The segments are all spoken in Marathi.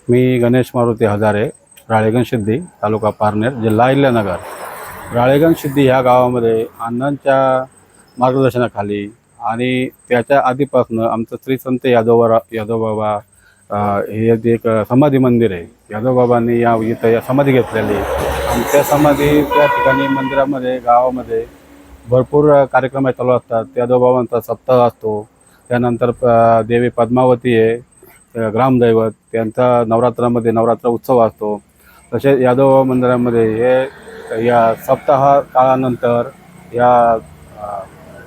मी गणेश मारुती हजारे, राळेगण सिद्धी, तालुका पारनेर, जिल्हा अहिल्यानगर. राळेगण सिद्धी ह्या गावामध्ये अण्णांच्या मार्गदर्शनाखाली आणि त्याच्या आधीपासून आमचं श्री संत यादवबाबा हे एक समाधी मंदिर आहे. यादवबाबांनी इथं समाधी घेतलेली आणि त्या समाधी त्या ठिकाणी मंदिरामध्ये गावामध्ये भरपूर कार्यक्रम चालू असतात. यादवबाबांचा सप्ताह असतो. त्यानंतर देवी पद्मावती आहे ग्रामदैवत, त्यांचा नवरात्रामध्ये नवरात्र उत्सव असतो. तसेच यादव मंदिरामध्ये हे या सप्ताह काळानंतर या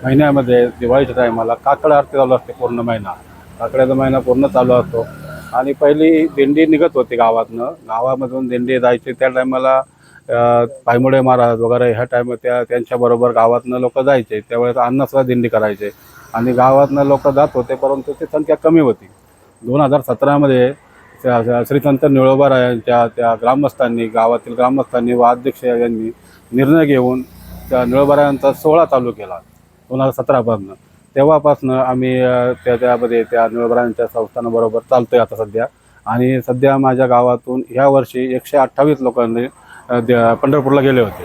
महिन्यामध्ये दिवाळीच्या टायमाला काकड आरती चालू असते. पूर्ण महिना काकड्याचा महिना पूर्ण चालू असतो. आणि पहिली दिंडी निघत होती गावामधून दिंडी जायची. त्या टायमाला पायमुडे महाराज वगैरे ह्या त्यांच्याबरोबर गावातनं लोक जायचे. त्यावेळेस अण्णासुद्धा दिंडी करायचे आणि गावातनं लोक जात होते, परंतु ती संख्या कमी होती. 2017मध्ये श्री संत निळोबारायांच्या त्या गावातील ग्रामस्थांनी व अध्यक्ष यांनी निर्णय घेऊन त्या निळोबारायांचा सोहळा चालू केला 2017पासून. तेव्हापासून आम्ही त्यामध्ये त्या निळोबारायांच्या संस्थानाबरोबर चालतोय आता सध्या. आणि सध्या माझ्या गावातून ह्या वर्षी 128 लोकांनी पंढरपूरला गेले होते.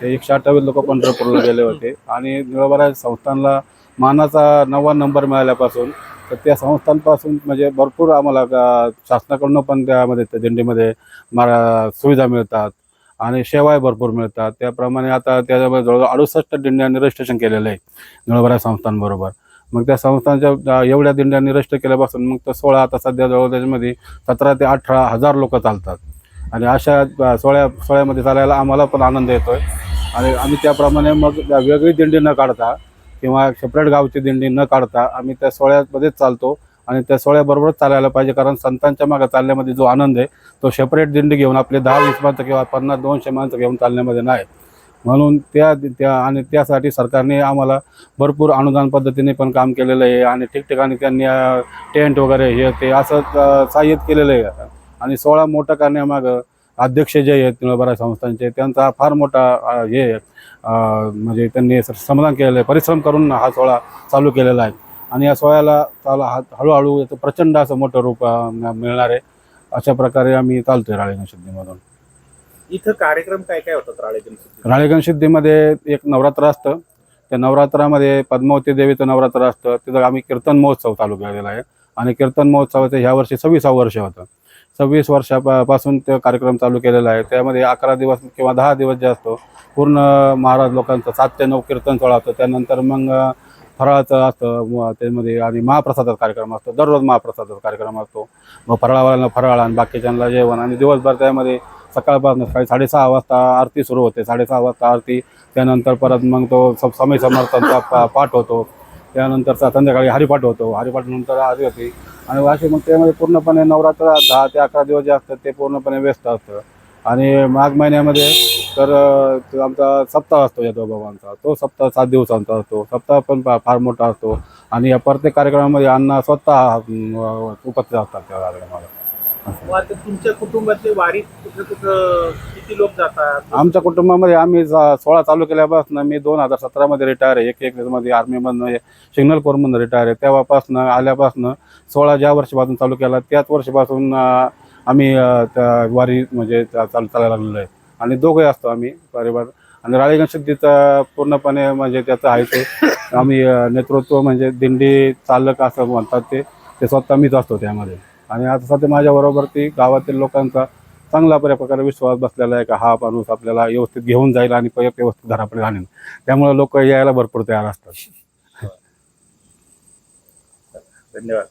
ते 128 लोक पंढरपूरला गेले होते. आणि निळोबाराय संस्थानला मानाचा 9वा नंबर मिळाल्यापासून तर त्या संस्थांपासून म्हणजे भरपूर आम्हाला शासनाकडून पण त्यामध्ये दिंडीमध्ये सुविधा मिळतात आणि सेवाही भरपूर मिळतात. त्याप्रमाणे आता त्याच्यामध्ये जवळजवळ 68 दिंड्यांनी रजिस्ट्रेशन केलेलं आहे निळोबाराय संस्थांबरोबर. मग त्या संस्थांच्या एवढ्या दिंड्यांनी रजिस्टर केल्यापासून मग तो सोहळा आता सध्या जवळ त्याच्यामध्ये 17 ते 18 हजार लोक चालतात. आणि अशा सोहळ्यामध्ये चालायला आम्हाला पण आनंद येतो आहे. आणि आम्ही त्याप्रमाणे मग वेगळी दिंडी न काढता किंवा सेपरेट गावची दिंडी न काढता आम्ही त्या सोहळ्यामध्येच चालतो. आणि त्या सोहळ्याबरोबरच चालायला पाहिजे, कारण संतांच्या मागे चालण्यामध्ये जो आनंद आहे तो सेपरेट दिंडी घेऊन आपले 10-20 माणसं किंवा 50-200 माणसं घेऊन चालण्यामध्ये नाही. म्हणून आणि त्यासाठी सरकारने आम्हाला भरपूर अनुदान पद्धतीने पण काम केलेलं आहे. आणि ठिकठिकाणी त्यांनी टेंट वगैरे हे ते असं सहाय्य केलेलं आहे. आणि सोहळा मोठा करण्यामागं अध्यक्ष जे आहेत निळोबाराय संस्थांचे त्यांचा फार मोठा म्हणजे त्यांनी श्रमदान केलेलं आहे. परिश्रम करून हा सोहळा चालू केलेला आहे. आणि या सोहळ्याला हळूहळू याचं प्रचंड असं मोठं रूप मिळणार आहे. अशा प्रकारे आम्ही चालतोय राळेगण सिद्धीमधून. इथं कार्यक्रम काय काय होतात राळेगण सिद्धीमध्ये एक नवरात्र असतं. त्या नवरात्रामध्ये पद्मावती देवीचं नवरात्र असतं. तिथं आम्ही कीर्तन महोत्सव चालू केलेला आहे. आणि कीर्तन महोत्सवाचं ह्या वर्षी 26वा वर्ष होतं. 26 वर्षापासून ते कार्यक्रम चालू केलेला आहे. त्यामध्ये 11 दिवस किंवा 10 दिवस जे असतो पूर्ण महाराज लोकांचं 7 ते 9 कीर्तन सोहळा असतो. त्यानंतर मग फराळाचं असतं त्यामध्ये. आणि महाप्रसादाचा कार्यक्रम असतो. दररोज महाप्रसादाचा कार्यक्रम असतो. मग फराळावाल्यांना फराळ आणि बाकीच्यांना जेवण. आणि दिवसभर त्यामध्ये सकाळपासून सकाळी 6:30 वाजता आरती सुरू होते. 6:30 वाजता आरती. त्यानंतर परत मग तो स्वामी समर्थांचा पाठ होतो. त्यानंतर संध्याकाळी हरिपाठ होतो. हरिपाठानंतर आरती होती. आणि असे मग त्यामध्ये पूर्णपणे नवरात्र 10 ते 11 दिवस जे असतात ते पूर्णपणे व्यस्त असतं. आणि माघ महिन्यामध्ये तर आमचा सप्ताह असतो यादवबाबांचा. तो सप्ताह 7 दिवसांचा असतो. सप्ताह पण फार मोठा असतो. आणि या प्रत्येक कार्यक्रमामध्ये अण्णा स्वतः उपस्थित असतात त्या कार्यक्रमाला. तुमच्या कुटुंबातले वारीत कुठं किती लोक जातात? आमच्या कुटुंबामध्ये आम्ही सोहळा चालू केल्यापासून मी 2017मध्ये रिटायर आहे. 1 मध्ये आर्मीमधनं सिग्नल कोरमधून रिटायर आहे. तेव्हापासून आल्यापासून सोहळा ज्या वर्षीपासून चालू केला त्याच वर्षीपासून आम्ही त्या वारी म्हणजे चालायला लागलेलो आहे. आणि दोघंही असतो आम्ही परिवार. आणि राळेगण सिद्धीचा पूर्णपणे म्हणजे त्याचं आहे ते आम्ही नेतृत्व म्हणजे दिंडी चालक असं म्हणतात ते स्वतः मीच असतो त्यामध्ये. आणि आता सध्या माझ्याबरोबर ती गावातील लोकांचा चांगला प्रकारे विश्वास बसलेला आहे का हा माणूस आपल्याला व्यवस्थित घेऊन जाईल आणि व्यवस्थित घराकडे आणेल. त्यामुळे लोक यायला भरपूर तयार असतात. धन्यवाद.